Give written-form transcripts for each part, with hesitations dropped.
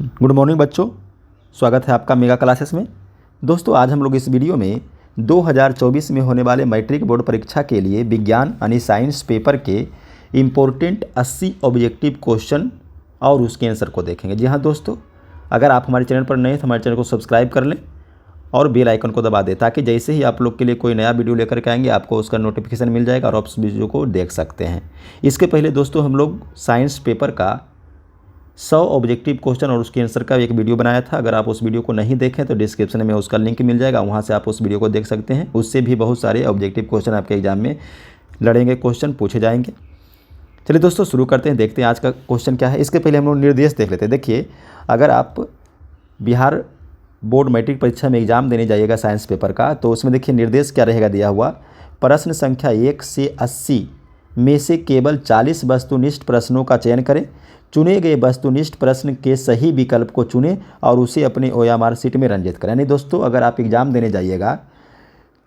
Good morning बच्चों, स्वागत है आपका मेगा क्लासेस में। दोस्तों आज हम लोग इस वीडियो में 2024 में होने वाले मैट्रिक बोर्ड परीक्षा के लिए विज्ञान यानी साइंस पेपर के इम्पोर्टेंट 80 ऑब्जेक्टिव क्वेश्चन और उसके आंसर को देखेंगे। जी हाँ दोस्तों, अगर आप हमारे चैनल पर नए हैं तो हमारे चैनल को सब्सक्राइब कर लें और बेल आइकन को दबा दें ताकि जैसे ही आप लोग के लिए कोई नया वीडियो लेकर के आएंगे आपको उसका नोटिफिकेशन मिल जाएगा और आप उस वीडियो को देख सकते हैं। इसके पहले दोस्तों हम लोग साइंस पेपर का 100 ऑब्जेक्टिव क्वेश्चन और उसके आंसर का एक वीडियो बनाया था। अगर आप उस वीडियो को नहीं देखें तो डिस्क्रिप्शन में उसका लिंक मिल जाएगा, वहाँ से आप उस वीडियो को देख सकते हैं। उससे भी बहुत सारे ऑब्जेक्टिव क्वेश्चन आपके एग्जाम में लड़ेंगे, क्वेश्चन पूछे जाएंगे। चलिए दोस्तों शुरू करते हैं, देखते हैं आज का क्वेश्चन क्या है। इसके पहले हम लोग निर्देश देख लेते हैं। देखिए, अगर आप बिहार बोर्ड मैट्रिक परीक्षा में एग्जाम देने जाइएगा साइंस पेपर का, तो उसमें देखिए निर्देश क्या रहेगा दिया हुआ। प्रश्न संख्या 1 से 80 में से केवल 40 वस्तुनिष्ठ प्रश्नों का चयन करें। चुने गए वस्तुनिष्ठ प्रश्न के सही विकल्प को चुनें और उसे अपने ओएमआर शीट में रंजित करें। यानी दोस्तों अगर आप एग्ज़ाम देने जाइएगा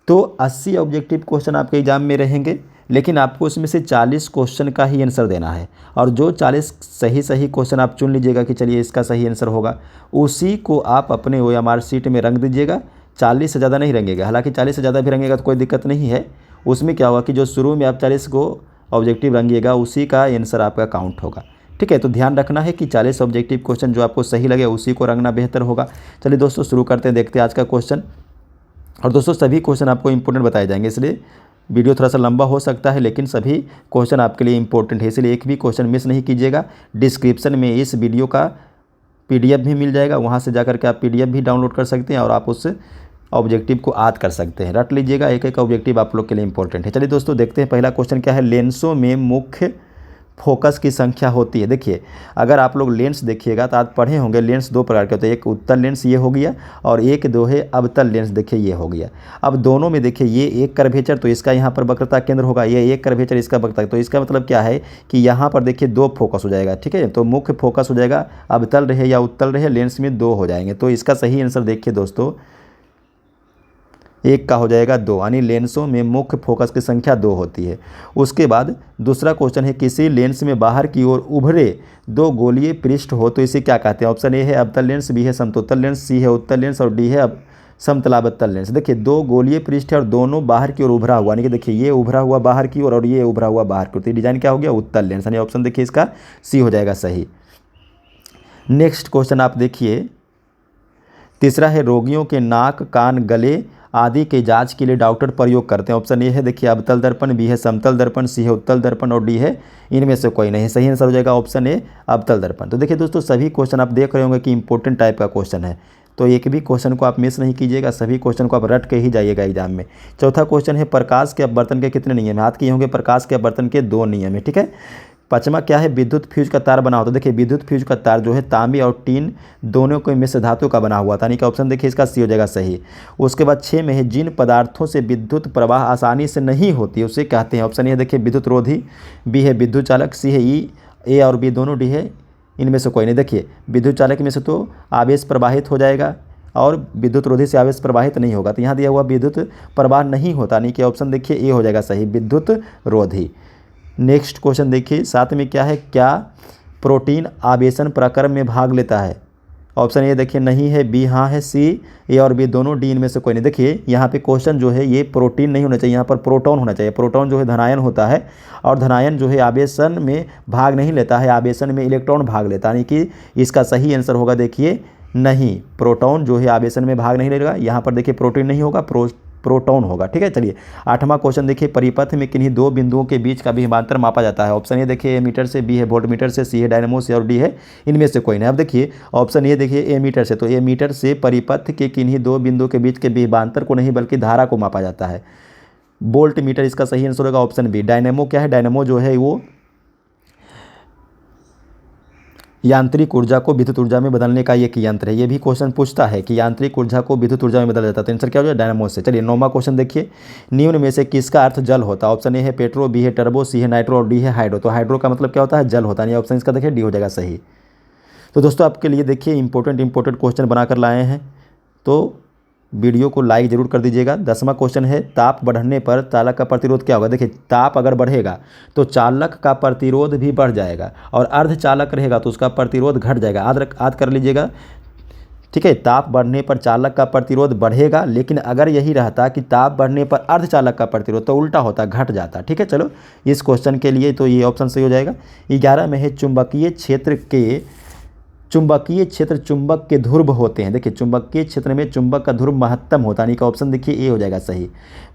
तो 80 ऑब्जेक्टिव क्वेश्चन आपके एग्ज़ाम में रहेंगे, लेकिन आपको उसमें से 40 क्वेश्चन का ही आंसर देना है। और जो 40 सही क्वेश्चन आप चुन लीजिएगा कि चलिए इसका सही आंसर होगा, उसी को आप अपने ओएमआर शीट में रंग दीजिएगा। 40 से ज़्यादा नहीं रंगेगा, हालांकि 40 से ज़्यादा भी रंगेगा तो कोई दिक्कत नहीं है। उसमें क्या होगा कि जो शुरू में आप 40 को ऑब्जेक्टिव रंगिएगा उसी का आंसर आपका काउंट होगा। ठीक है, तो ध्यान रखना है कि 40 ऑब्जेक्टिव क्वेश्चन जो आपको सही लगे उसी को रंगना बेहतर होगा। चलिए दोस्तों शुरू करते हैं, देखते हैं आज का क्वेश्चन। और दोस्तों सभी क्वेश्चन आपको इंपॉर्टेंट बताए जाएंगे, इसलिए वीडियो थोड़ा सा लंबा हो सकता है, लेकिन सभी क्वेश्चन आपके लिए इंपॉर्टेंट है, इसलिए एक भी क्वेश्चन मिस नहीं कीजिएगा। डिस्क्रिप्शन में इस वीडियो का PDF भी मिल जाएगा, वहाँ से जाकर के आप PDF भी डाउनलोड कर सकते हैं और आप उस ऑब्जेक्टिव को याद कर सकते हैं। रट लीजिएगा, एक एक ऑब्जेक्टिव आप लोग के लिए इंपॉर्टेंट है। चलिए दोस्तों देखते हैं पहला क्वेश्चन क्या है। लेंसों में मुख्य फोकस की संख्या होती है। देखिए, अगर आप लोग लेंस देखिएगा तो आज पढ़े होंगे लेंस दो प्रकार के होते हैं, एक उत्तल लेंस ये हो गया और एक दो है अवतल लेंस, देखिए ये हो गया। अब दोनों में देखिए ये एक कर्वेचर तो इसका यहाँ पर वक्रता केंद्र होगा, ये एक कर्वेचर इसका वक्रता, तो इसका मतलब क्या है कि यहाँ पर देखिए दो फोकस हो जाएगा। ठीक है, तो मुख्य फोकस हो जाएगा, अवतल रहे या उत्तल रहे लेंस में दो हो जाएंगे। तो इसका सही आंसर देखिए दोस्तों एक का हो जाएगा 2, यानी लेंसों में मुख्य फोकस की संख्या 2 होती है। उसके बाद दूसरा क्वेश्चन है, किसी लेंस में बाहर की ओर उभरे दो गोलीय पृष्ठ हो तो इसे क्या कहते हैं। ऑप्शन ए है अवतल लेंस, बी है समतुत्तल लेंस, सी है उत्तल लेंस और डी है अब समतलावतल लेंस। देखिए दो गोलीय पृष्ठ है और दोनों बाहर की ओर उभरा हुआ, यानी कि देखिए ये उभरा हुआ बाहर की ओर और ये उभरा हुआ बाहर की ओर, तो डिजाइन क्या हो गया उत्तल लेंस, यानी ऑप्शन देखिए इसका सी हो जाएगा सही। नेक्स्ट क्वेश्चन आप देखिए, तीसरा है रोगियों के नाक कान गले आदि के जांच के लिए डॉक्टर प्रयोग करते हैं। ऑप्शन ए है देखिए अवतल दर्पण, बी है समतल दर्पण, सी है उत्तल दर्पण और डी है इनमें से कोई नहीं। सही आंसर हो जाएगा ऑप्शन ए अवतल दर्पण। तो देखिए दोस्तों सभी क्वेश्चन आप देख रहे होंगे कि इंपॉर्टेंट टाइप का क्वेश्चन है, तो एक भी क्वेश्चन को आप मिस नहीं कीजिएगा, सभी क्वेश्चन को आप रट के ही जाइएगा एग्जाम में। चौथा क्वेश्चन है, प्रकाश के अपवर्तन के कितने नियम है। हाथ किए होंगे, प्रकाश के अपवर्तन के 2 नियम है। ठीक है, पांचवा क्या है, विद्युत फ्यूज का तार बना होता है। देखिए विद्युत फ्यूज का तार जो है तांबे और टीन दोनों को मिश्र धातु का बना हुआ था, यानी कि ऑप्शन देखिए इसका सी हो जाएगा सही। उसके बाद 6 में है, जिन पदार्थों से विद्युत प्रवाह आसानी से नहीं होती उसे कहते हैं। ऑप्शन ए देखिए विद्युत रोधी, बी है विद्युत चालक, सी है ई, ए और बी दोनों, डी है इनमें से कोई नहीं। देखिए विद्युत चालक में से तो आवेश प्रवाहित हो जाएगा और विद्युत रोधी से आवेश प्रवाहित नहीं होगा, तो यहाँ दिया हुआ विद्युत प्रवाह नहीं होता, यानी कि ऑप्शन देखिए ए हो जाएगा सही विद्युत रोधी। नेक्स्ट क्वेश्चन देखिए 7 में क्या है, क्या प्रोटीन आवेशन प्रक्रम में भाग लेता है। ऑप्शन ए देखिए नहीं है, बी हाँ है, सी ए और बी दोनों, डी इनमें से कोई नहीं। देखिए यहाँ पे क्वेश्चन जो है ये प्रोटीन नहीं होना चाहिए, यहाँ पर प्रोटॉन होना चाहिए। प्रोटॉन जो है धनायन होता है और धनायन जो है आवेशन में भाग नहीं लेता है, आवेशन में इलेक्ट्रॉन भाग लेता है, यानी कि इसका सही आंसर होगा देखिए नहीं, प्रोटॉन जो है आवेशन में भाग नहीं लेगा। यहाँ पर देखिए प्रोटीन नहीं होगा, प्रोटॉन होगा। ठीक है, चलिए 8वां क्वेश्चन देखिए, परिपथ में किन्हीं दो बिंदुओं के बीच का विभवांतर मापा जाता है। ऑप्शन ए देखिए ए मीटर से, बी है वोल्टमीटर से, सी है डायनेमो से और डी है इनमें से कोई नहीं। अब देखिए ऑप्शन ए देखिए ए मीटर से, तो ए मीटर से परिपथ के किन्हीं दो बिंदुओं के बीच के विभवांतर को नहीं बल्कि धारा को मापा जाता है। वोल्ट मीटर इसका सही आंसर होगा ऑप्शन बी। डायनेमो क्या है, डायनेमो जो है वो यांत्रिक ऊर्जा को विद्युत ऊर्जा में बदलने का एक यंत्र है। ये भी क्वेश्चन पूछता है कि यांत्रिक ऊर्जा को विद्युत ऊर्जा में बदला जाता है, तो आंसर क्या हो जाए डायनामो से। चलिए 9वां क्वेश्चन देखिए, निम्न में से किसका अर्थ जल होता है। ऑप्शन ए है पेट्रो, बी है टर्बो, सी है नाइट्रो और डी है हाइड्रो। तो हाइड्रो का मतलब क्या होता है, जल होता है, ऑप्शन इसका देखिए डी हो जाएगा सही। तो दोस्तों आपके लिए देखिए इंपॉर्टेंट क्वेश्चन बनाकर लाए हैं, तो वीडियो को लाइक जरूर कर दीजिएगा। 10वां क्वेश्चन है, ताप बढ़ने पर चालक का प्रतिरोध क्या होगा। देखिए, ताप अगर बढ़ेगा तो चालक का प्रतिरोध भी बढ़ जाएगा और अर्धचालक रहेगा तो उसका प्रतिरोध घट जाएगा। याद कर लीजिएगा, ठीक है। ताप बढ़ने पर चालक का प्रतिरोध बढ़ेगा, लेकिन अगर यही रहता कि ताप बढ़ने पर अर्धचालक का प्रतिरोध तो उल्टा होता, घट जाता। ठीक है, चलो इस क्वेश्चन के लिए तो ये ऑप्शन सही हो जाएगा। 11 में है, चुंबकीय क्षेत्र चुंबक के ध्रुव होते हैं। देखिए, चुंबकीय क्षेत्र में चुंबक का ध्रुव महत्तम होता है, यानी कि ऑप्शन देखिए ए हो जाएगा सही।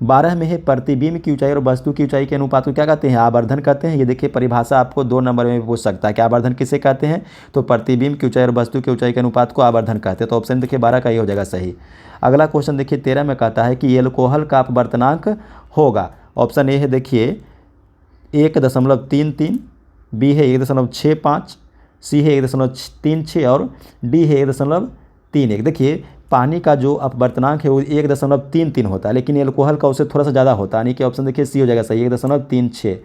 12 में है, प्रतिबिंब की ऊंचाई और वस्तु की ऊंचाई के अनुपात को क्या कहते हैं, आवर्धन कहते हैं। ये देखिए परिभाषा आपको 2 नंबर में पूछ सकता है कि आवर्धन किसे कहते हैं, तो प्रतिबिंब की ऊंचाई और वस्तु की ऊंचाई के अनुपात को आवर्धन कहते हैं। तो ऑप्शन देखिए 12 का ये हो जाएगा सही। अगला क्वेश्चन देखिए 13 में कहता है कि एल्कोहल का अपवर्तनांक होगा। ऑप्शन ए है देखिए 1.33, बी है 1.65, सी है 1.36 और डी है 1.31। देखिए, पानी का जो अपवर्तनांक है वो 1.33 होता है, लेकिन एल्कोहल का उससे थोड़ा सा ज़्यादा होता है, यानी कि ऑप्शन देखिए सी हो जाएगा सही, 1.36।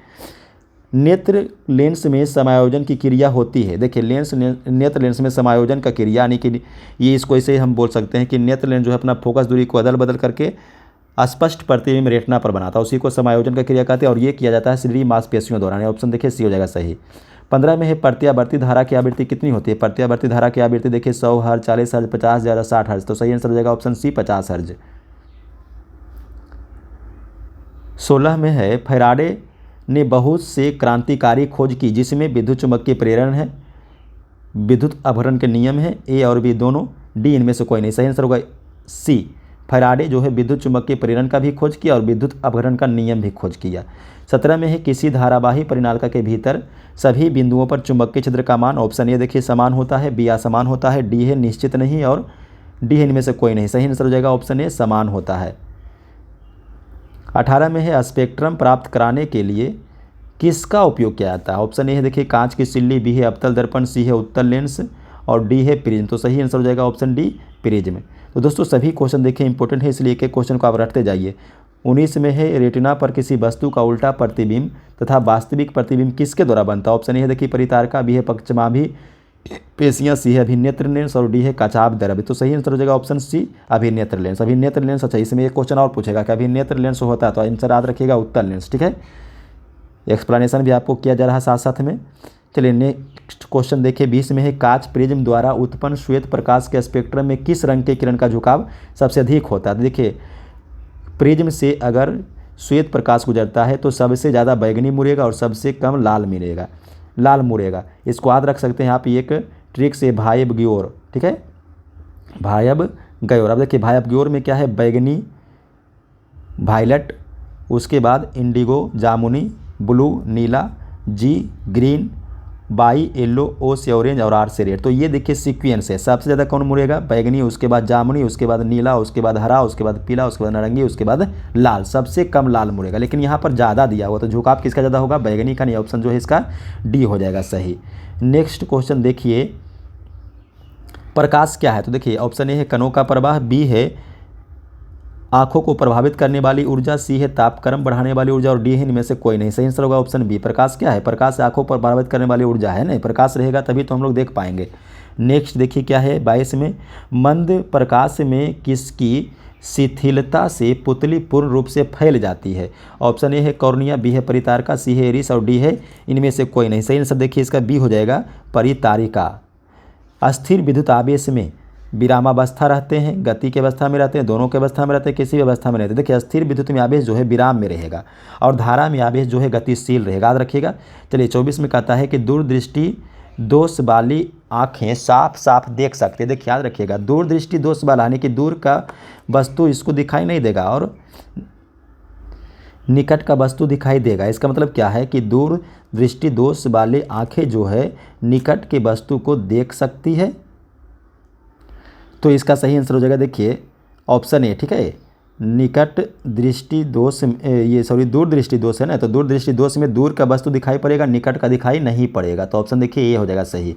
नेत्र लेंस में समायोजन की क्रिया होती है। देखिए, नेत्र लेंस में समायोजन का क्रिया, यानी कि ये इसको ऐसे हम बोल सकते हैं कि नेत्र लेंस जो है अपना फोकस दूरी को अदल बदल करके स्पष्ट प्रतिबिंब रेटिना पर बनाता है, उसी को समायोजन का क्रिया कहते हैं और ये किया जाता है शरीर मांसपेशियों द्वारा। ऑप्शन देखिए सी हो जाएगा सही। 15 में है, प्रत्यावर्ती धारा की आवृत्ति कितनी होती है। प्रत्यावर्ती धारा की आवृत्ति देखिए 100 हर्ज, 40 हर्ज, 50 हर्ज, 60 हर्ज। तो सही आंसर हो जाएगा ऑप्शन सी 50 हर्ज। 16 में है, फैराडे ने बहुत से क्रांतिकारी खोज की जिसमें विद्युत चुम्बकीय प्रेरण है, विद्युत अपहरण के नियम है, ए और बी दोनों, डी इनमें से कोई नहीं। सही आंसर होगा सी, फैराडे जो है विद्युत चुम्बकीय प्रेरण का भी खोज किया और विद्युत अपहरण का नियम भी खोज किया। 17 में है, किसी धारावाही परिनालिका के भीतर सभी बिंदुओं पर चुंबकीय क्षेत्र का मान। ऑप्शन ए देखिए समान होता है, बी असमान होता है, डी है निश्चित नहीं और डी है इनमें से कोई नहीं। सही आंसर हो जाएगा ऑप्शन ए समान होता है। 18 में है, स्पेक्ट्रम प्राप्त कराने के लिए किसका उपयोग किया जाता है। ऑप्शन ए है देखिए कांच की सिल्ली, बी है अवतल दर्पण, सी है उत्तल लेंस और डी है प्रिज्म। तो सही आंसर हो जाएगा ऑप्शन डी प्रिज्म। तो दोस्तों सभी क्वेश्चन देखिए इंपॉर्टेंट है, इसलिए एक एक क्वेश्चन को आप रटते जाइए। 19 में है, रेटिना पर किसी वस्तु का उल्टा प्रतिबिंब तथा वास्तविक प्रतिबिंब किसके द्वारा बनता है। ऑप्शन ए है देखिए परितारका, बी है पक्षमाभी पेशियां, सी है अभिनेत्र लेंस और डी है काचाभ द्रव्य। तो सही आंसर हो जाएगा ऑप्शन सी अभिनेत्र लेंस। अभिनेत्र लेंस, अच्छा इसमें एक क्वेश्चन और पूछेगा कि अभिनेत्र लेंस होता है तो आंसर याद रखिएगा उत्तल लेंस। ठीक है, एक्सप्लेनेशन भी आपको किया जा रहा है साथ साथ में। चलिए नेक्स्ट क्वेश्चन देखिए 20 में है, कांच प्रिज्म द्वारा उत्पन्न श्वेत प्रकाश के स्पेक्ट्रम में किस रंग के किरण का झुकाव सबसे अधिक होता है। देखिए, प्रिज्म से अगर श्वेत प्रकाश गुजरता है तो सबसे ज़्यादा बैगनी मुड़ेगा और सबसे कम लाल मुड़ेगा। इसको याद रख सकते हैं आप, एक ट्रिक से भायब ग्योर। ठीक है, भायब ग्योर। अब देखिए भायब ग्योर में क्या है, बैगनी, वायलट, उसके बाद इंडिगो, जामुनी, ब्लू, नीला, G green, Y yellow, O से ऑरेंज और आर से रेड। तो ये देखिए सीक्वेंस है, सबसे ज़्यादा कौन मुड़ेगा, बैगनी, उसके बाद जामुनी, उसके बाद नीला, उसके बाद हरा, उसके बाद पीला, उसके बाद नारंगी, उसके बाद लाल। सबसे कम लाल मुड़ेगा, लेकिन यहाँ पर ज़्यादा दिया हुआ तो झुकाव किसका ज़्यादा होगा, बैगनी का। नहीं, ऑप्शन जो है इसका डी हो जाएगा सही। नेक्स्ट क्वेश्चन देखिए, प्रकाश क्या है। तो देखिए ऑप्शन ए है कणों का प्रवाह, बी है आंखों को प्रभावित करने वाली ऊर्जा, सी है तापक्रम बढ़ाने वाली ऊर्जा और डी है इनमें से कोई नहीं। सही आंसर होगा ऑप्शन बी, प्रकाश क्या है, प्रकाश आंखों पर प्रभावित करने वाली ऊर्जा है। नहीं, प्रकाश रहेगा तभी तो हम लोग देख पाएंगे। नेक्स्ट देखिए क्या है 22 में, मंद प्रकाश में किसकी शिथिलता से पुतली पूर्ण रूप से फैल जाती है। ऑप्शन ए है कॉर्निया, बी है परितारिका, सी है इरिस और डी है इनमें से कोई नहीं। सही आंसर देखिए इसका बी हो जाएगा परितारिका। अस्थिर विद्युत आवेश में विरामावस्था रहते हैं, गति की अवस्था में रहते हैं, दोनों की अवस्था में रहते हैं, किसी भी अवस्था में रहते हैं। देखिए स्थिर विद्युत में आवेश जो है विराम में रहेगा और धारा में आवेश जो है गतिशील रहेगा, याद रखिएगा। चलिए 24 में कहता है कि दूरदृष्टि दोष वाली आँखें साफ साफ देख सकते हैं। देखिए याद रखिएगा, दूरदृष्टि दोष वाला यानी कि दूर का वस्तु इसको दिखाई नहीं देगा और निकट का वस्तु दिखाई देगा। इसका मतलब क्या है कि दूर दृष्टि दोष वाली आँखें जो है निकट के वस्तु को देख सकती है। तो इसका सही आंसर हो जाएगा देखिए ऑप्शन ए। ठीक है, निकट दृष्टि दोष, दूर दृष्टि दोष है ना, तो दूर दृष्टि दोष में दूर का वस्तु दिखाई पड़ेगा, निकट का दिखाई नहीं पड़ेगा। तो ऑप्शन देखिए ये हो जाएगा सही।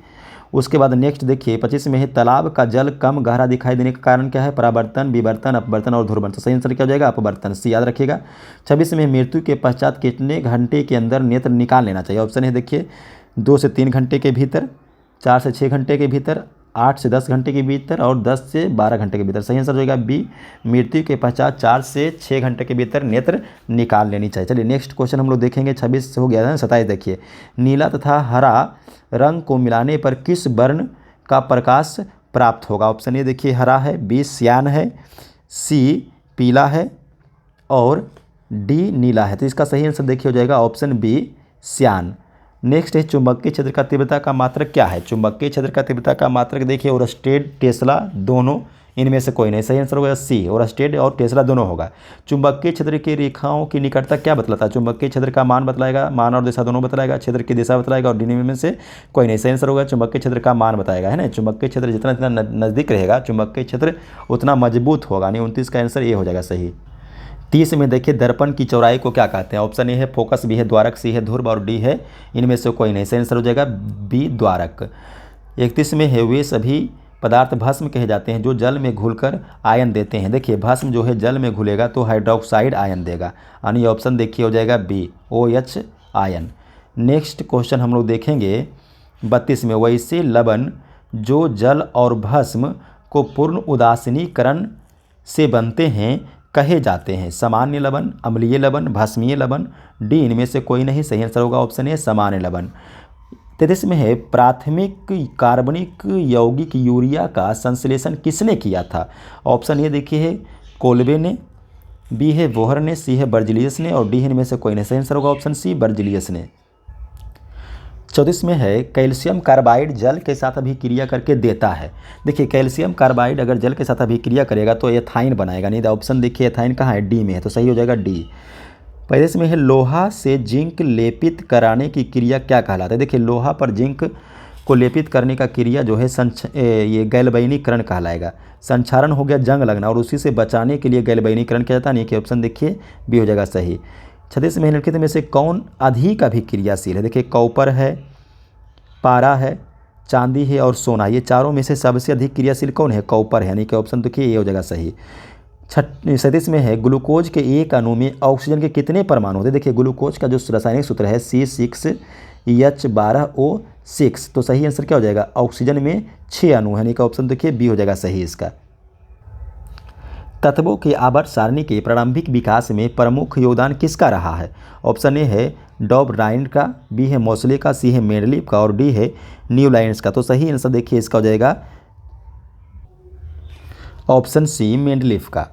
उसके बाद नेक्स्ट देखिए 25 में है, तालाब का जल कम गहरा दिखाई देने का कारण क्या है, परावर्तन, विवर्तन, अपवर्तन और ध्रुवण। तो सही आंसर क्या हो जाएगा अपवर्तन, सी याद रखिएगा। 26 में मृत्यु के पश्चात कितने घंटे के अंदर नेत्र निकाल लेना चाहिए। ऑप्शन है देखिए 2 से 3 घंटे के भीतर, 4 से 6 घंटे के भीतर, 8 से 10 घंटे के भीतर और 10 से 12 घंटे के भीतर। सही आंसर हो जाएगा बी, मृत्यु के पश्चात 4 से 6 घंटे के भीतर नेत्र निकाल लेनी चाहिए। चलिए नेक्स्ट क्वेश्चन हम लोग देखेंगे। 26 हो गया है, 27 देखिए। नीला तथा हरा रंग को मिलाने पर किस वर्ण का प्रकाश प्राप्त होगा? ऑप्शन ए देखिए हरा है, बी श्यान है, सी पीला है और डी नीला है। तो इसका सही आंसर देखिए हो जाएगा ऑप्शन बी श्यान। नेक्स्ट है चुंबकीय क्षेत्र का तीव्रता का मात्रक क्या है? चुंबकीय क्षेत्र का तीव्रता का मात्रक देखिए ओरस्टेड टेस्ला दोनों इनमें से कोई नहीं। सही आंसर होगा सी, ओरस्टेड और टेस्ला दोनों होगा। चुंबकीय क्षेत्र की रेखाओं की निकटता क्या बतलाता है? चुंबकीय क्षेत्र का मान बतलाएगा, मान और दिशा दोनों बतलाएगा, क्षेत्र की दिशा बतलाएगा और डी में से कोई नहीं। सही आंसर होगा चुंबकीय क्षेत्र का मान बताएगा, है ना। चुंबकीय क्षेत्र जितना जितना नज़दीक रहेगा चुंबकीय क्षेत्र उतना मजबूत होगा। यानी 29 का आंसर ये हो जाएगा सही। 30 में देखिए दर्पण की चौड़ाई को क्या कहते हैं? ऑप्शन ए है फोकस, बी है द्वारक, सी है ध्रुव और डी है इनमें से कोई नहीं। सही आंसर हो जाएगा बी द्वारक। 31 में है वे सभी पदार्थ भस्म कहे जाते हैं जो जल में घुलकर आयन देते हैं। देखिए भस्म जो है जल में घुलेगा तो हाइड्रोक्साइड आयन देगा, यानी ऑप्शन देखिए हो जाएगा B OH ion. Next question हम लोग देखेंगे 32 में। वैसे लवण जो जल और भस्म को पूर्ण उदासीनीकरण से बनते हैं कहे जाते हैं? सामान्य लवण, अम्लीय लवण, भस्मीय लवण, डी इनमें से कोई नहीं। सही आंसर होगा ऑप्शन ए सामान्य लवण। 33 में है प्राथमिक कार्बनिक यौगिक यूरिया का संश्लेषण किसने किया था? ऑप्शन ए देखिए है कोल्बे ने, बी है बोहर ने, सी है बर्जिलियस ने और डी इनमें से कोई नहीं। सही आंसर होगा ऑप्शन सी बर्जिलियस ने। 34 में है कैल्शियम कार्बाइड जल के साथ अभिक्रिया करके देता है। देखिए कैल्शियम कार्बाइड अगर जल के साथ अभिक्रिया करेगा तो एथाइन बनाएगा, नहीं तो ऑप्शन देखिए एथाइन कहाँ है? डी में है, तो सही हो जाएगा डी। 35 में है लोहा से जिंक लेपित कराने की क्रिया क्या कहलाता है? देखिए लोहा पर जिंक को लेपित करने का क्रिया जो है ये गैल्वेनीकरण कहलाएगा। संक्षारण हो गया जंग लगना और उसी से बचाने के लिए गैल्वेनीकरण किया जाता है, नहीं कि ऑप्शन देखिए बी हो जाएगा सही। 36 में निम्नलिखित में से कौन अधिक अभिक्रियाशील है? देखिए कॉपर है, पारा है, चांदी है और सोना, ये चारों में से सबसे अधिक क्रियाशील कौन है? कॉपर है, यानी कि ऑप्शन देखिए ये हो जाएगा सही। 37 में है ग्लूकोज के एक अणु में ऑक्सीजन के कितने परमाणु होते हैं? देखिए ग्लूकोज का जो रासायनिक सूत्र है C6H12O6, तो सही आंसर क्या हो जाएगा? ऑक्सीजन में 6 अणु है, यानी कि ऑप्शन देखिए बी हो जाएगा सही इसका। तत्वों के आवर्त सारणी के प्रारंभिक विकास में प्रमुख योगदान किसका रहा है? ऑप्शन ए है डॉबराइंड का, बी है मोसले का, सी है मेंडलीव का और डी है न्यूलाइंस का। तो सही आंसर देखिए इसका हो जाएगा ऑप्शन सी मेंडलीव का।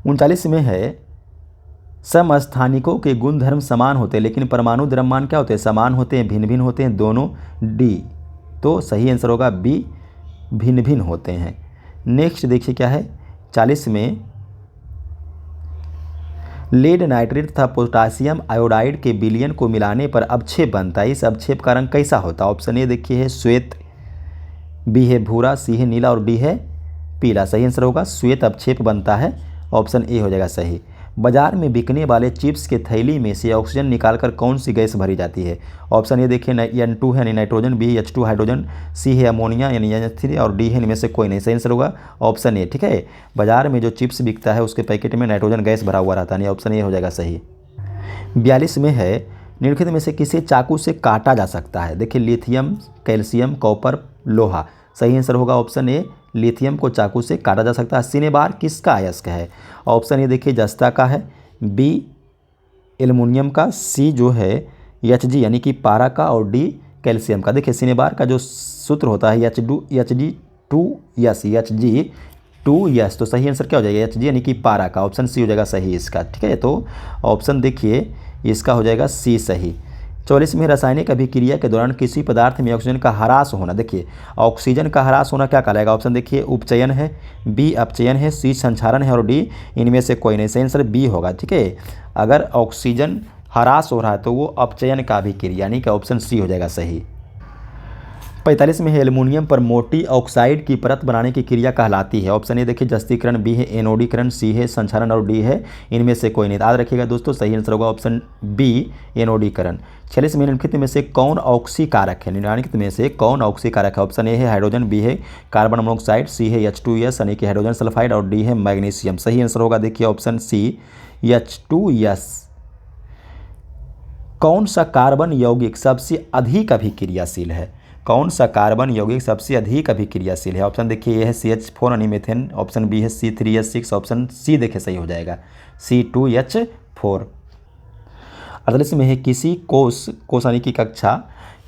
39 में है समस्थानिकों के गुण धर्म समान होते हैं लेकिन परमाणु द्रव्यमान क्या होते हैं? समान होते हैं, भिन्न भिन्न होते हैं, दोनों, डी। तो सही आंसर होगा बी भिन्न भिन्न होते हैं। नेक्स्ट देखिए क्या है 40 में लेड नाइट्रेट तथा पोटासियम आयोडाइड के विलयन को मिलाने पर अवक्षेप बनता है। इस अवक्षेप का रंग कैसा होता है? ऑप्शन ए देखिए है श्वेत, बी है भूरा, सी है नीला और डी है पीला। सही आंसर होगा श्वेत अवक्षेप बनता है, ऑप्शन ए हो जाएगा सही। बाजार में बिकने वाले चिप्स के थैली में से ऑक्सीजन निकालकर कौन सी गैस भरी जाती है? ऑप्शन ए देखिए N2 है यानी नाइट्रोजन, बी H2 हाइड्रोजन, सी है अमोनिया यानी NH3 और डी है इनमें से कोई नहीं। सही आंसर होगा ऑप्शन ए। ठीक है, बाजार में जो चिप्स बिकता है उसके पैकेट में नाइट्रोजन गैस भरा हुआ रहता है, यानी ऑप्शन ए हो जाएगा सही। 42 में है निम्नलिखित में से किसे चाकू से काटा जा सकता है? देखिए लिथियम, कैल्शियम, कॉपर, लोहा। सही आंसर होगा ऑप्शन ए लिथियम को चाकू से काटा जा सकता है। सिनेबार किसका अयस्क है? ऑप्शन ए देखिए जस्ता का है, बी एल्युमिनियम का, सी जो है Hg यानी कि पारा का और डी कैल्शियम का। देखिए सिनेबार का जो सूत्र होता है Hg2S, तो सही आंसर क्या हो जाएगा? Hg यानी कि पारा का, ऑप्शन सी हो जाएगा सही इसका। ठीक है, तो ऑप्शन देखिए इसका हो जाएगा सी सही। 44 में रासायनिक अभिक्रिया के दौरान किसी पदार्थ में ऑक्सीजन का ह्रास होना। देखिए ऑक्सीजन का ह्रास होना क्या कहलाएगा? ऑप्शन देखिए उपचयन है, बी अपचयन है, सी संक्षारण है और डी इनमें से कोई नहीं। सही आंसर बी होगा। ठीक है, अगर ऑक्सीजन ह्रास हो रहा है तो वो अपचयन का अभिक्रिया, यानी कि ऑप्शन सी हो जाएगा सही। 45 में है एल्युमिनियम पर मोटी ऑक्साइड की परत बनाने की क्रिया कहलाती है। ऑप्शन ए देखिए जस्तीकरण, बी है एनोडीकरण, सी है संक्षारण और डी है इनमें से कोई नहीं। याद रखिएगा दोस्तों, सही आंसर होगा ऑप्शन बी एनोडीकरण। 46 में निम्नलिखित में से कौन ऑक्सीकारक है? निम्नलिखित में से कौन ऑक्सीकारक है? ऑप्शन ए है हाइड्रोजन, बी है कार्बन मोनोऑक्साइड, सी है H2S यानी कि हाइड्रोजन सल्फाइड और डी है मैग्नीशियम। सही आंसर होगा देखिए ऑप्शन सी H2S। कौन सा कार्बन यौगिक सबसे अधिक अभिक्रियाशील है? कौन सा कार्बन यौगिक सबसे अधिक अभिक्रियाशील है? ऑप्शन देखिए ए है CH4 यानी मीथेन, ऑप्शन बी है C3H6, ऑप्शन सी देखिए सही हो जाएगा C2H4। 48 में है किसी कोष यानी कि कक्षा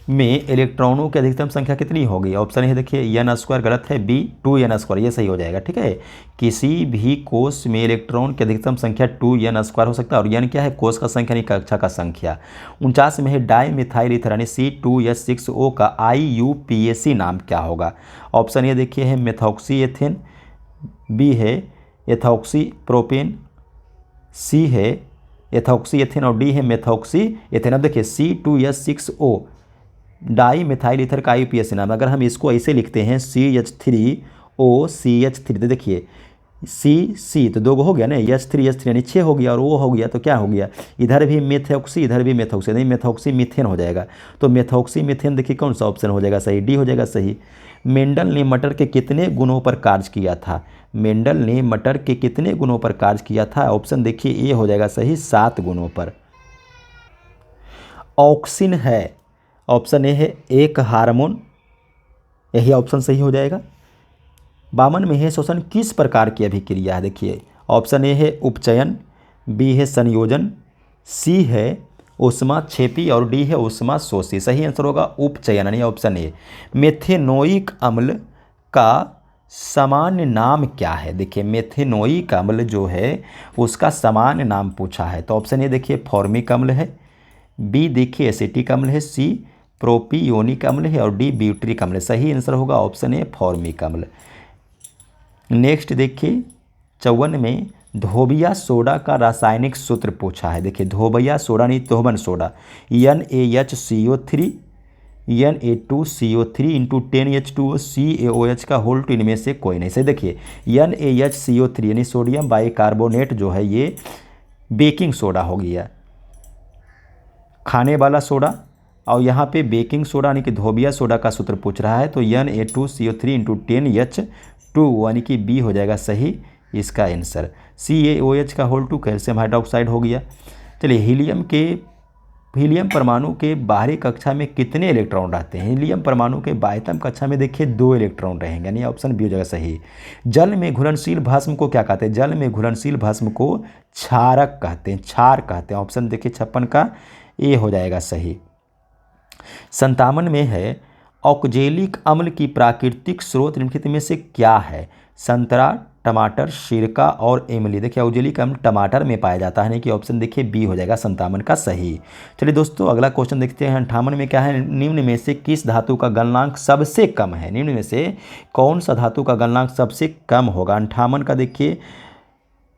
में इलेक्ट्रॉनों की अधिकतम संख्या कितनी होगी? ऑप्शन है देखिए n² गलत है, बी 2n², ये सही हो जाएगा। ठीक है, किसी भी कोष में इलेक्ट्रॉन की अधिकतम संख्या 2n² हो सकता है, और n क्या है? कोष का संख्या यानी कक्षा का संख्या। 49 में है डाई मिथाइल ईथर यानी C2H6O का IUPAC नाम क्या होगा? ऑप्शन ए देखिए है मेथॉक्सी एथेन, बी है एथॉक्सी प्रोपेन, सी है एथॉक्सी एथेन और डी है मेथॉक्सी एथेन। अब देखिए C2H6O डाई मिथाइल ईथर का IUPAC नाम, अगर हम इसको ऐसे लिखते हैं CH3OCH3, तो देखिए C तो 2 हो गया ना, H3 यानी 6 हो गया, और O हो गया तो क्या हो गया? इधर भी मेथॉक्सी इधर भी मेथॉक्सी, नहीं मेथॉक्सी मीथेन हो जाएगा। तो मेथॉक्सी मीथेन देखिए कौन सा ऑप्शन हो जाएगा सही? डी हो जाएगा सही। मेंडल ने मटर के कितने गुणों पर कार्य किया था? मेंडल ने मटर के कितने गुणों पर कार्य किया था? ऑप्शन देखिए ए हो जाएगा सही 7 गुणों पर। ऑक्सिन है, ऑप्शन ए है एक हार्मोन, यही ऑप्शन सही हो जाएगा। 52 में है श्वसन किस प्रकार की अभिक्रिया है? देखिए ऑप्शन ए है उपचयन, बी है संयोजन, सी है ऊष्माक्षेपी और डी है ऊष्माशोषी। सही आंसर होगा उपचयन यानी ऑप्शन ए। मेथेनोइक अम्ल का सामान्य नाम क्या है? देखिए मेथेनोइक अम्ल जो है उसका सामान्य नाम पूछा है, तो ऑप्शन ए देखिए फॉर्मिक अम्ल है, बी देखिए एसिटिक अम्ल है, सी प्रोपियोनिक अम्ल है और डी ब्यूट्रिक अम्ल है। सही आंसर होगा ऑप्शन ए फॉर्मिक अम्ल। नेक्स्ट देखिए 54 में धोबिया सोडा का रासायनिक सूत्र पूछा है। देखिए धोबिया सोडा नहीं तोहबन soda, NaHCO3 Na2CO3 into 10H2O CaOH का होल टू इनमें से कोई नहीं। सही देखिए NaHCO3 यानी सोडियम बाइकार्बोनेट जो है ये बेकिंग सोडा हो गया, खाने वाला सोडा, और यहाँ पे बेकिंग सोडा यानी कि धोबिया सोडा का सूत्र पूछ रहा है, तो Na2CO3 इंटू 10H2 यानी कि बी हो जाएगा सही इसका आंसर। CaOH का होल टू कैल्शियम हाइड्रोक्साइड हो गया। चलिए हीलियम परमाणु के बाहरी कक्षा में कितने इलेक्ट्रॉन रहते हैं? हीलियम परमाणु के बाह्यतम कक्षा में देखिए 2 इलेक्ट्रॉन रहेंगे, यानी ऑप्शन बी हो जाएगा सही। जल में घुलनशील भस्म को क्या कहते हैं? जल में घुलनशील भस्म को क्षारक कहते हैं, क्षार कहते हैं। ऑप्शन देखिए 56 का ए हो जाएगा सही। 57 में है ऑक्जेलिक अम्ल की प्राकृतिक स्रोत निम्नलिखित में से क्या है? संतरा, टमाटर, सिरका और इमली। देखिए ऑक्जेलिक अम्ल टमाटर में पाया जाता है, नहीं कि ऑप्शन देखिए बी हो जाएगा 57 का सही। चलिए दोस्तों अगला क्वेश्चन देखते हैं। 58 में क्या है? निम्न में से किस धातु का गलनांक सबसे कम है? निम्न में से कौन सा धातु का गलनांक सबसे कम होगा? 58 का देखिए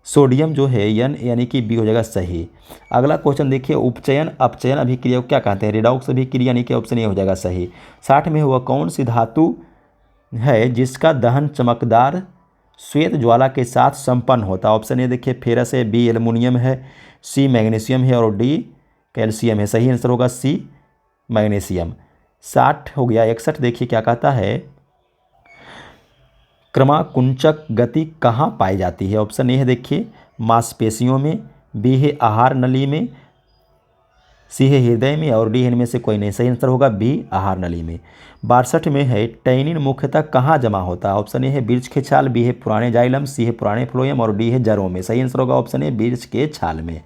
सोडियम जो है N यानी कि बी हो जाएगा सही। अगला क्वेश्चन देखिए उपचयन अपचयन अभिक्रिया को क्या कहते हैं? रिडॉक्स अभिक्रिया यानी कि ऑप्शन ए हो जाएगा सही। 60 में हुआ कौन सी धातु है जिसका दहन चमकदार श्वेत ज्वाला के साथ संपन्न होता है? ऑप्शन ए देखिए फेरस है, बी एल्युमिनियम है, सी मैग्नीशियम है और डी कैल्शियम है। सही आंसर होगा सी मैग्नीशियम। 60 हो गया। 61 देखिए क्या कहता है? क्रमाकुंचक गति कहाँ पाई जाती है? ऑप्शन ए है देखिए मांसपेशियों में, बी है आहार नली में, सी है हृदय में और डी है इनमें से कोई नहीं। सही आंसर होगा बी आहार नली में। 62 में है टैनिन मुख्यतः कहाँ जमा होता है? ऑप्शन ए है वृक्ष के छाल, बी है पुराने जाइलम, सी है पुराने फ्लोएम और डी है जड़ों में। सही आंसर होगा ऑप्शन ए वृक्ष के छाल में।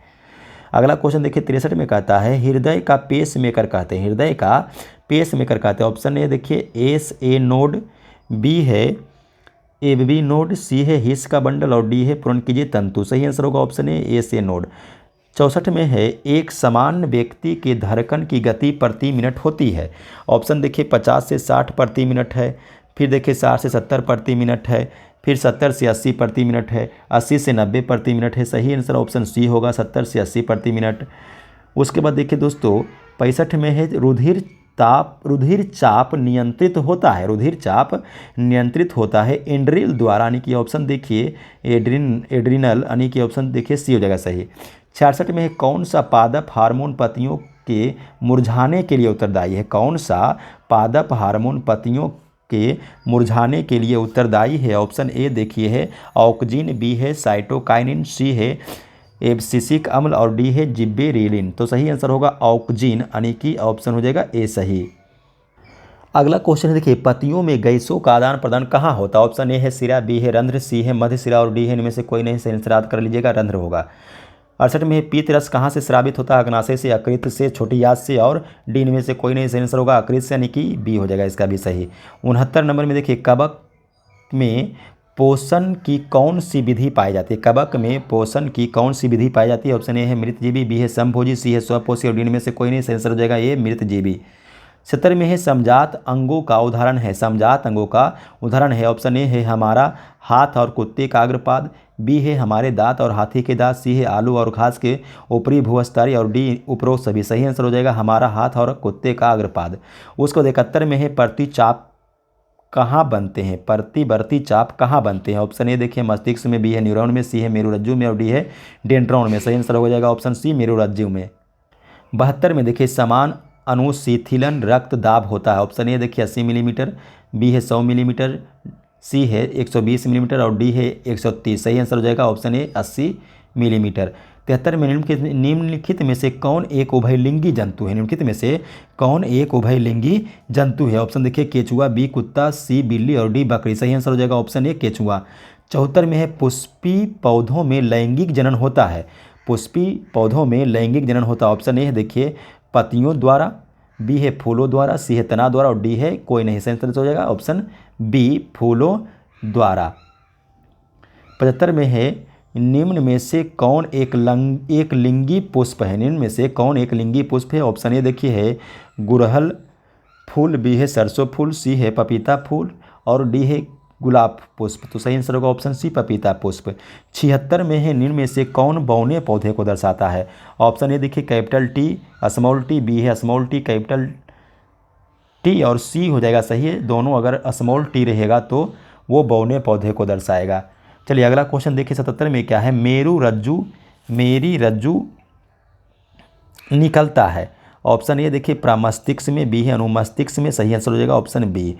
अगला क्वेश्चन देखिए 63 में कहता है हृदय का पेस मेकर कहते हैं? हृदय का पेस मेकर कहते हैं? ऑप्शन ए देखिए SA नोड, बी है ABB नोड, सी है हिस का बंडल और डी है पुरनकीजे तंतु। सही आंसर होगा ऑप्शन ए SA नोड। 64 में है एक समान व्यक्ति के धड़कन की गति प्रति मिनट होती है? ऑप्शन देखिए 50 से 60 प्रति मिनट है, फिर देखिए 60 से 70 प्रति मिनट है, फिर 70 से 80 प्रति मिनट है, 80 से 90 प्रति मिनट है। सही आंसर ऑप्शन सी होगा 70 से 80 प्रति मिनट। उसके बाद देखिए दोस्तों 65 में है रुधिर चाप नियंत्रित होता है? रुधिर चाप नियंत्रित होता है एड्रिनल द्वारा, यानी कि ऑप्शन देखिए एड्रिनल यानी कि ऑप्शन देखिए सी हो जाएगा सही। 66 में है कौन सा पादप हार्मोन पत्तियों के मुरझाने के लिए उत्तरदायी है? कौन सा पादप हार्मोन पत्तियों के मुरझाने के लिए उत्तरदायी है? ऑप्शन ए देखिए है ऑक्जिन, बी है साइटोकाइनिन, सी है एब्सिसिक अम्ल और डी है जिब्बेरेलिन। तो सही आंसर होगा ऑक्जिन यानी कि ऑप्शन हो जाएगा ए सही। अगला क्वेश्चन है, देखिए पतियों में गैसों का आदान प्रदान कहाँ होता है? ऑप्शन ए है सिरा, बी है रंध्र, सी है मध्य सिरा और डी है इनमें से कोई नहीं। सही आंसर याद कर लीजिएगा, रंध्र होगा। 68 में है पीत रस कहाँ से स्रावित होता है? अग्नाशय से, यकृत से, छोटी आंत से और डी इनमें से कोई नहीं। सही आंसर होगा यकृत से, यानी कि बी हो जाएगा इसका भी सही। 69 नंबर में देखिए कवक में पोषण की कौन सी विधि पाई जाती है? कवक में पोषण की कौन सी विधि पाई जाती है? ऑप्शन ए है मृतजीवी, बी है समभोजी, सी है स्वपोषी और डी में से कोई नहीं। सही आंसर हो जाएगा ये मृतजीवी। 70 में है समजात अंगों का उदाहरण है। समजात अंगों का उदाहरण है, ऑप्शन ए है हमारा हाथ और कुत्ते का अग्रपाद, बी है हमारे दांत और हाथी के दांत, सी है आलू और घास के ऊपरी भूस्तरीय और डी उपरोक्त सभी। सही आंसर हो जाएगा हमारा हाथ और कुत्ते का अग्रपाद। उसको 71 में है प्रतिचाप कहाँ बनते हैं? प्रतिवर्ती चाप कहाँ बनते हैं? ऑप्शन ए देखिए मस्तिष्क में, बी है न्यूरॉन में, सी है मेरुरज्जु में और डी है डेंड्रॉन में। सही आंसर हो जाएगा ऑप्शन सी मेरुरज्जु में। 72 में देखिए समान अनुशीथिलन रक्त दाब होता है। ऑप्शन ए देखिए 80 मिलीमीटर, बी है 100 मिलीमीटर, सी है 120 मिलीमीटर और डी है 130। सही आंसर हो जाएगा ऑप्शन ए 80 मिलीमीटर। 73 में निम्नलिखित में से कौन एक उभयलिंगी जंतु है? निम्नलिखित में से कौन एक उभयलिंगी जंतु है? ऑप्शन देखिए केचुआ, बी कुत्ता, सी बिल्ली और डी बकरी। सही आंसर हो जाएगा ऑप्शन ए केचुआ। 74 में है पुष्पी पौधों में लैंगिक जनन होता है। पुष्पी पौधों में लैंगिक जनन होता है, ऑप्शन ए है देखिए पत्तियों द्वारा, बी है फूलों द्वारा, सी है तना द्वारा और डी है कोई नहीं। सही आंसर हो जाएगा ऑप्शन बी फूलों द्वारा। 75 में है निम्न में से कौन एक लिंगी पुष्प है? निम्न में से कौन एक लिंगी पुष्प है? ऑप्शन ए देखिए है गुड़हल फूल, बी है सरसों फूल, सी है पपीता फूल और डी है गुलाब पुष्प। तो सही आंसर होगा ऑप्शन सी पपीता पुष्प। 76 में है निम्न में से कौन बौने पौधे को दर्शाता है? ऑप्शन ए देखिए capital T small T, B है स्मॉल टी कैपिटल टी और सी हो जाएगा सही है। दोनों अगर स्मॉल टी रहेगा तो वो बौने पौधे को दर्शाएगा। चलिए अगला क्वेश्चन देखिए 77 में क्या है? मेरी रज्जु निकलता है। ऑप्शन ए देखिए प्रमस्तिष्क में, बी है अनुमस्तिष्क में। सही आंसर हो जाएगा ऑप्शन बी।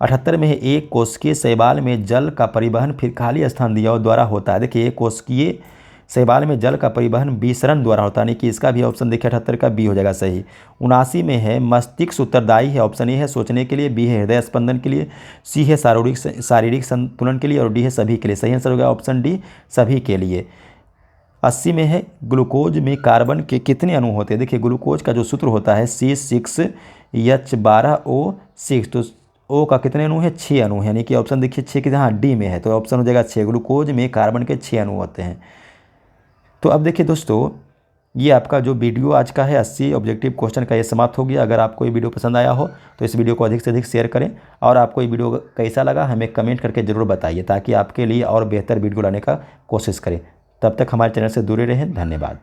78 में है एक कोशिकीय शैवाल में जल का परिवहन फिर खाली स्थान दिया द्वारा होता है। देखिए एक कोशिकीय शैवाल में जल का परिवहन विसरण द्वारा होता है, यानी कि इसका भी ऑप्शन देखिए 78 का बी हो जाएगा सही। 79 में है मस्तिष्क उत्तरदायी है। ऑप्शन ए है सोचने के लिए, बी है हृदय स्पंदन के लिए, सी है शारीरिक संतुलन के लिए और डी है सभी के लिए। सही आंसर होगा ऑप्शन डी सभी के लिए। 80 में है ग्लूकोज में कार्बन के कितने अणु होते हैं? देखिए ग्लूकोज का जो सूत्र होता है C6H12O6, तो ओ का कितने अणु है? 6 अणु है, यानी कि ऑप्शन देखिए 6 के जहाँ डी में है तो ऑप्शन हो जाएगा 6। ग्लूकोज में कार्बन के 6 अणु होते हैं। तो अब देखिए दोस्तों ये आपका जो वीडियो आज का है 80 ऑब्जेक्टिव क्वेश्चन का ये समाप्त हो गया। अगर आपको ये वीडियो पसंद आया हो तो इस वीडियो को अधिक से अधिक शेयर करें और आपको ये वीडियो कैसा लगा हमें कमेंट करके ज़रूर बताइए ताकि आपके लिए और बेहतर वीडियो लाने का कोशिश करें। तब तक हमारे चैनल से जुड़े रहें। धन्यवाद।